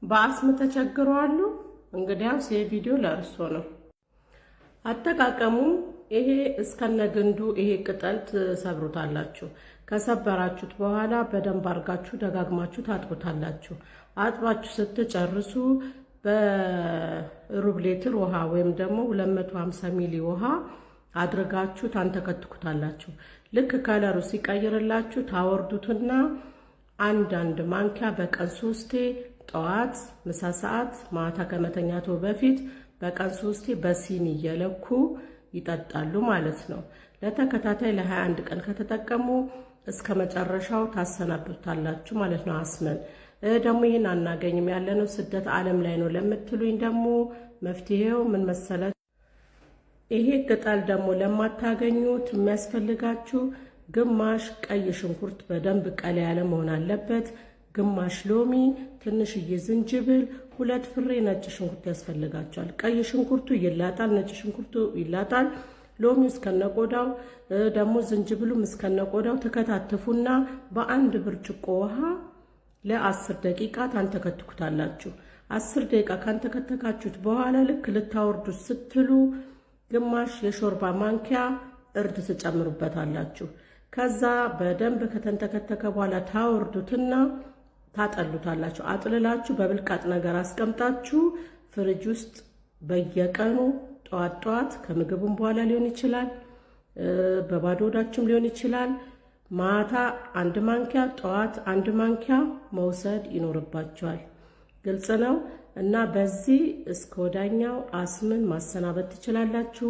በአስም ተቸግረዋል። እንግዲያውስ ይሄ ቪዲዮ ለእርሶ ነው። አጠቃቀሙ ይሄ እስከነግንዱ ይሄ ቅጠል ተሰብሩታላችሁ። ከሰበራችሁት በኋላ በደንብ አርጋችሁ ደጋግማችሁ ታጥቡታላችሁ። አጥባችሁ ስትጨርሱ በሩብ ሊትር ውሃ ወይም ደግሞ 250 ሚሊ ውሃ አድርጋችሁ ታንተከትኩታላችሁ። ልክ ከለሩ ሲቀይርላችሁ ታወርዱትና አንድ ማንኪያ በቀን 3ቴ ጠዋት፣ ምሳ ሰዓት፣ ማታ ከመተኛቱ በፊት በቀን 3ቴ በሲኒ እየለኩ ይጠጣሉ ማለት ነው። ለተከታታይ ለ21 ቀን ከተጠቀሙ እስከ መጨረሻው ታሰናብታላችሁ ማለት ነው። አስመን ደግሞ ይህን አናገኝም ያለነው ስደት ዓለም ላይ ነው ለምትሉኝ ደግሞ መፍትሄው ምን መሰላችሁ? ይሄ ቅጠል ደግሞ ለማታገኙት የሚያስፈልጋችሁ ግማሽ ቀይ ሽንኩርት በደንብ ቀላ ያለ መሆን አለበት፣ ግማሽ ሎሚ፣ ትንሽዬ ዝንጅብል፣ 2 ፍሬ ነጭ ሽንኩርት ያስፈልጋቸዋል። ቀይ ሽንኩርቱ ይላጣል፣ ነጭ ሽንኩርቱ ይላጣል። ሎሚው እስከነቆዳው ደግሞ ዝንጅብሉም እስከነቆዳው ተከታተፉና በአንድ ብርጭቆ ውሃ ለ10 ደቂቃ ታንተከትኩታላችሁ። 10 ደቂቃ ካንተከተካችሁት በኋላ ልክ ልታወርዱት ስትሉ ግማሽ የሾርባ ማንኪያ እርድ ትጨምሩበታላችሁ። ከዛ በደንብ ከተንተከተከ በኋላ ታወርዱትና ታጠሉታላችሁ። አጥልላችሁ በብልቃጥ ነገር አስቀምጣችሁ ፍሪጅ ውስጥ በየቀኑ ጧት ከምግቡም በኋላ ሊሆን ይችላል፣ በባዶ ሆዳችሁም ሊሆን ይችላል። ማታ 1 ማንኪያ፣ ጠዋት 1 ማንኪያ መውሰድ ይኖርባችኋል። ግልጽ ነው እና በዚህ እስከ ወዳኛው አስምን ማሰናበት ትችላላችሁ።